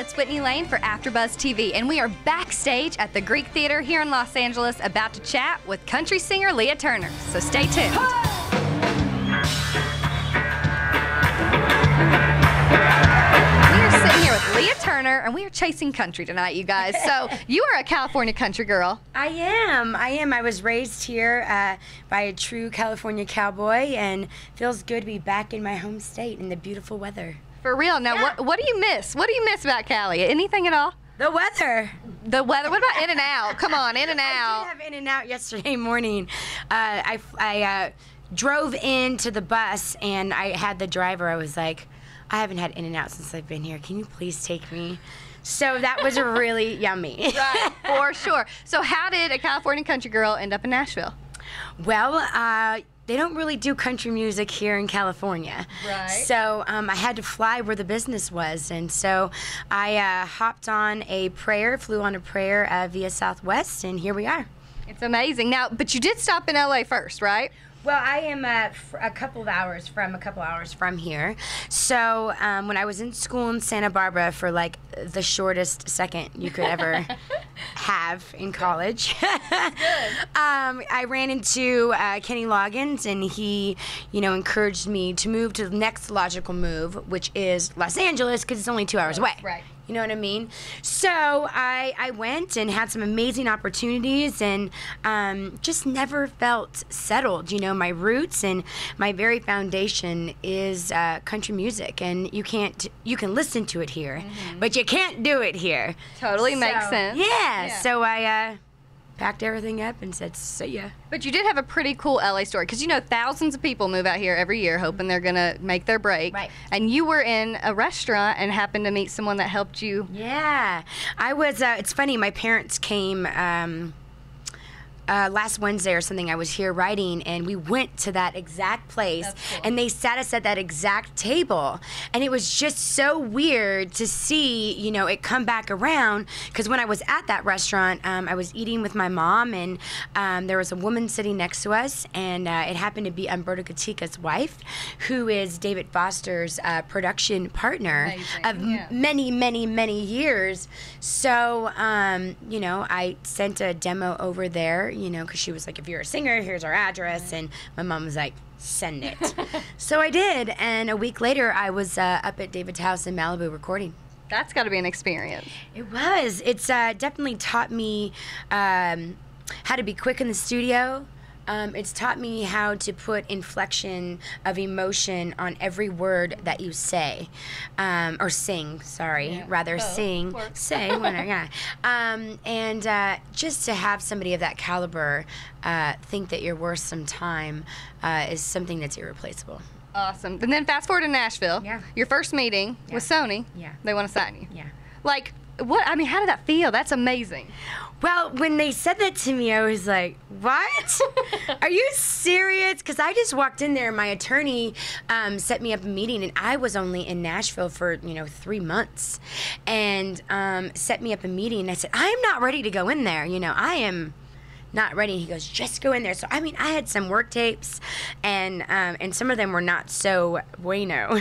it's Whitney Lane for Afterbuzz TV, and we are backstage at the Greek Theater here in Los Angeles about to chat with country singer Leah Turner. So stay tuned. We are sitting here with Leah Turner, and we are chasing country tonight, you guys. So you are a California country girl. I am. I was raised here by a true California cowboy, and feels good to be back in my home state in the beautiful weather. For real. Now, Yeah. what do you miss? What do you miss about Cali? Anything at all? The weather. The weather. What about In-N-Out? Come on, In-N-Out. I did have In-N-Out yesterday morning. I drove into the bus, and I had the driver. I was like, I haven't had In-N-Out since I've been here. Can you please take me? So that was really yummy. Right, for sure. So how did a California country girl end up in Nashville? Well, they don't really do country music here in California. Right. So I had to fly where the business was. And so I hopped on a prayer, flew on a prayer via Southwest, and here we are. It's amazing. Now, but you did stop in LA first, right? Well, I am a couple of hours from here. So when I was in school in Santa Barbara for like the shortest second you could ever have in college, I ran into Kenny Loggins, and he, encouraged me to move to the next logical move, which is Los Angeles, because it's only 2 hours away. Right. You know what I mean? So I went and had some amazing opportunities, and just never felt settled. My roots and my very foundation is country music, and you can listen to it here, but you can't do it here. Totally makes sense. Yeah. So I packed everything up and said, see ya. But you did have a pretty cool LA story, because thousands of people move out here every year hoping they're going to make their break. Right. And you were in a restaurant and happened to meet someone that helped you. Yeah. I was, it's funny, my parents came last Wednesday or something. I was here writing, and we went to that exact place. That's cool. And they sat us at that exact table, and it was just so weird to see it come back around, because when I was at that restaurant, I was eating with my mom, and there was a woman sitting next to us, and it happened to be Umberto Gatica's wife, who is David Foster's production partner. Amazing. Of many years. So I sent a demo over there, because she was like, if you're a singer, here's our address. And my mom was like, send it. So I did. And a week later, I was up at David's house in Malibu recording. That's got to be an experience. It was. It's definitely taught me how to be quick in the studio. It's taught me how to put inflection of emotion on every word that you say, or sing, rather sing, say, whatever, and just to have somebody of that caliber think that you're worth some time is something that's irreplaceable. Awesome. And then fast forward to Nashville. Yeah. Your first meeting with Sony. Yeah. They want to sign you. Yeah. Like, what? I mean, how did that feel? That's amazing. Well, when they said that to me, I was like, what? Are you serious? Because I just walked in there, and my attorney set me up a meeting, and I was only in Nashville for, 3 months, and set me up a meeting, and I said, I'm not ready to go in there. I am not ready. He goes, just go in there. So, I had some work tapes, and some of them were not so bueno.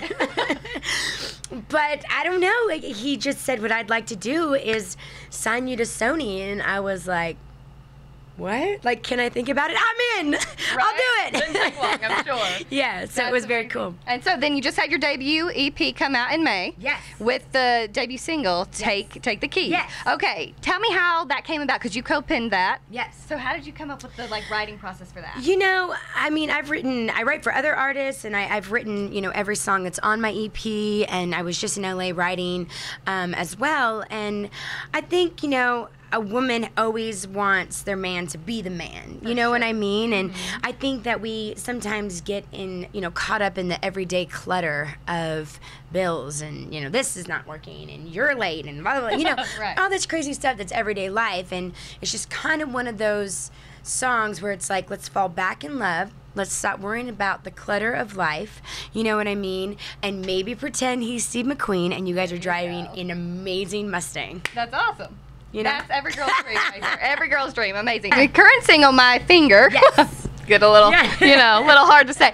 But I don't know. He just said, what I'd like to do is sign you to Sony. And I was like, what? Like, can I think about it? I'm in. Right? I'll do it. Didn't take long, I'm sure. Yeah, so it was very cool. And so then you just had your debut EP come out in May. Yes. With the debut single, Take the Key. Yes. Okay, tell me how that came about, because you co-penned that. Yes. So how did you come up with the writing process for that? I write for other artists, and I've written, every song that's on my EP, and I was just in LA writing as well. And I think, a woman always wants their man to be the man. You know what I mean? And I think that we sometimes get caught up in the everyday clutter of bills and, this is not working and you're late and blah, blah, blah, Right. all this crazy stuff that's everyday life. And it's just kind of one of those songs where it's like, let's fall back in love. Let's stop worrying about the clutter of life, you know what I mean? And maybe pretend he's Steve McQueen and you guys are driving an amazing Mustang. That's awesome. You know? That's every girl's dream right here. Every girl's dream. Amazing. The current single, My Finger. Yes. Get a little, a little hard to say.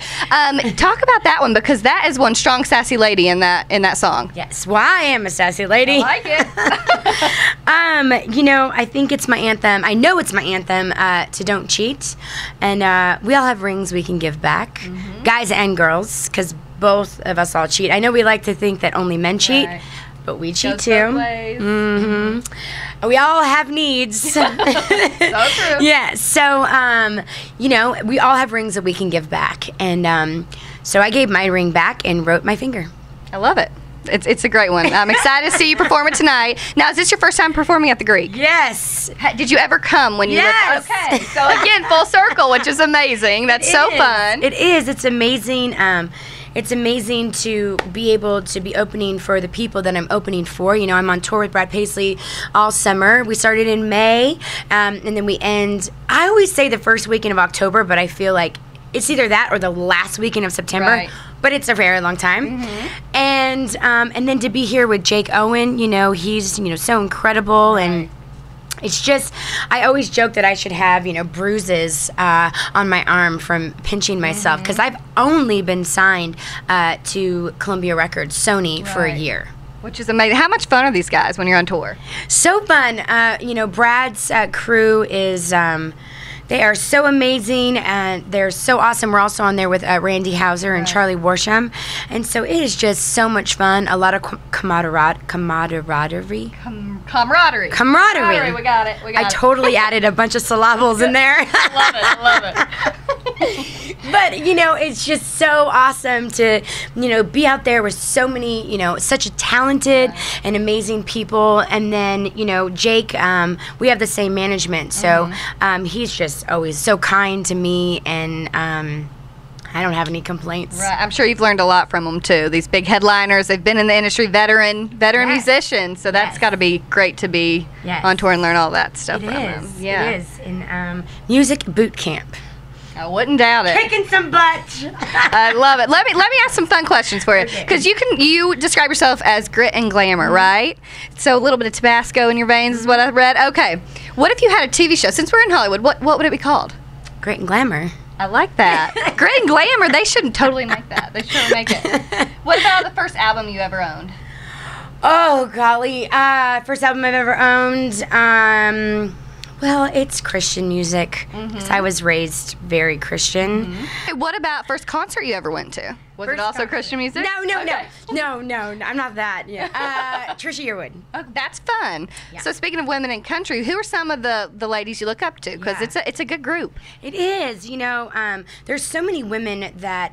Talk about that one, because that is one strong, sassy lady in that song. Yes, well, I am a sassy lady. I like it. I think it's my anthem. I know it's my anthem to Don't Cheat. And we all have rings we can give back, guys and girls, because both of us all cheat. I know we like to think that only men cheat, but we cheat too. We all have needs. So true. Yeah, so, we all have rings that we can give back. And so I gave my ring back and wrote my finger. I love it. It's a great one. I'm excited to see you perform it tonight. Now, is this your first time performing at the Greek? Yes. Did you ever come when you lived? Okay, so again, full circle, which is amazing. That's so fun. It is. It's amazing. It's amazing to be able to be opening for the people that I'm opening for. I'm on tour with Brad Paisley all summer. We started in May, and then we end, I always say the first weekend of October, but I feel like it's either that or the last weekend of September. Right. But it's a very long time. And then to be here with Jake Owen, he's, so incredible. Right. And it's just, I always joke that I should have, bruises on my arm from pinching myself, because I've only been signed to Columbia Records, Sony, for a year. Which is amazing. How much fun are these guys when you're on tour? So fun. Brad's crew is... they are so amazing, and they're so awesome. We're also on there with Randy Houser and Charlie Worsham. And so it is just so much fun. A lot of camaraderie. Camaraderie. We got it. I totally added a bunch of syllables in there. I love it. But, it's just so awesome to, be out there with so many, such a talented and amazing people. And then, Jake, we have the same management. So he's just always so kind to me, and I don't have any complaints. Right. I'm sure you've learned a lot from them, too. These big headliners, they've been in the industry, veteran musicians. So that's got to be great to be on tour and learn all that stuff from them. Yeah. It is. And music boot camp. I wouldn't doubt it. Kicking some butt. I love it. Let me ask some fun questions for you, because you describe yourself as grit and glamour, right? So a little bit of Tabasco in your veins is what I read. Okay, what if you had a TV show? Since we're in Hollywood, what would it be called? Grit and Glamour. I like that. Grit and Glamour. They should totally make that. They should make it. What about the first album you ever owned? Oh golly, first album I've ever owned. Well, it's Christian music, because I was raised very Christian. What about first concert you ever went to? Was it also Christian music? No, I'm not that. Yeah. Trisha Yearwood. Oh, that's fun. Yeah. So speaking of women in country, who are some of the ladies you look up to? Because it's a good group. It is. There's so many women that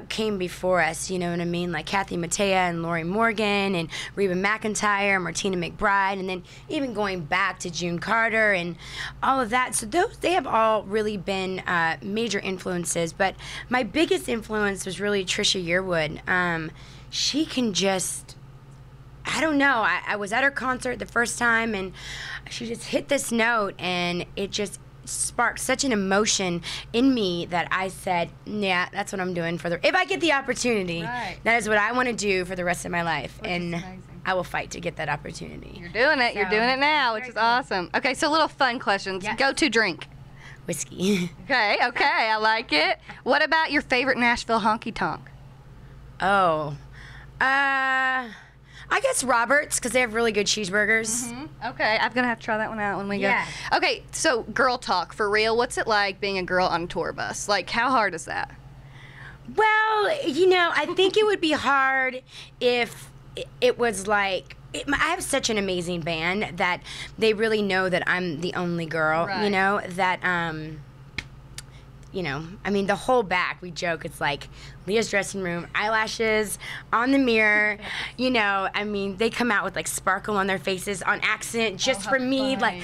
came before us. You know what I mean? Like Kathy Mattea and Lori Morgan and Reba McEntire, Martina McBride, and then even going back to June Carter and all of that. So they have all really been major influences. But my biggest influence was really Trisha Yearwood. She can just, I don't know, I was at her concert the first time, and she just hit this note, and it just sparked such an emotion in me that I said, yeah, that's what I'm doing if I get the opportunity. Right. That is what I want to do for the rest of my life. And I will fight to get that opportunity. You're doing it. You're doing it now, which is awesome. Okay, so little fun questions. Yes. Go-to drink. Whiskey. Okay, I like it. What about your favorite Nashville honky-tonk? Oh, I guess Roberts, because they have really good cheeseburgers. Okay, I'm going to have to try that one out when we go. Okay, so girl talk, for real. What's it like being a girl on a tour bus? Like, how hard is that? Well, I think it would be hard if it was like, I have such an amazing band that they really know that I'm the only girl, that, I mean, the whole back, we joke, it's like Leah's dressing room, eyelashes on the mirror, I mean, they come out with like sparkle on their faces on accident just for me, funny.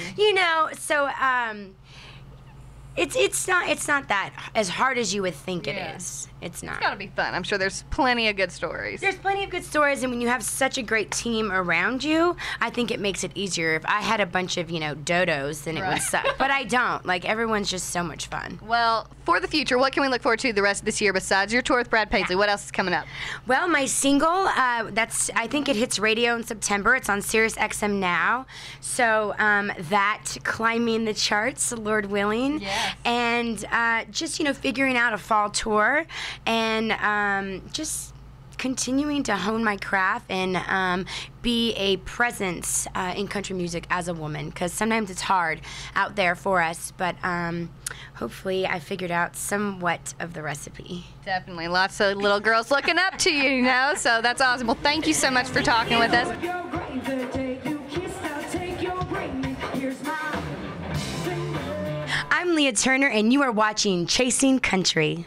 So, it's not that as hard as you would think it is. It's not. It's got to be fun. I'm sure there's plenty of good stories. There's plenty of good stories, and when you have such a great team around you, I think it makes it easier. If I had a bunch of, dodos, then it would suck. But I don't. Like, everyone's just so much fun. Well, for the future, what can we look forward to the rest of this year besides your tour with Brad Paisley? What else is coming up? Well, my single, I think it hits radio in September. It's on Sirius XM now. So that climbing the charts, Lord willing. Yeah. and just, you know, figuring out a fall tour and just continuing to hone my craft and be a presence in country music as a woman, because sometimes it's hard out there for us, but hopefully I figured out somewhat of the recipe. Definitely. Lots of little girls looking up to you, you know, so that's awesome. Well, thank you so much for talking with us. I'm Leah Turner, and you are watching Chasing Country.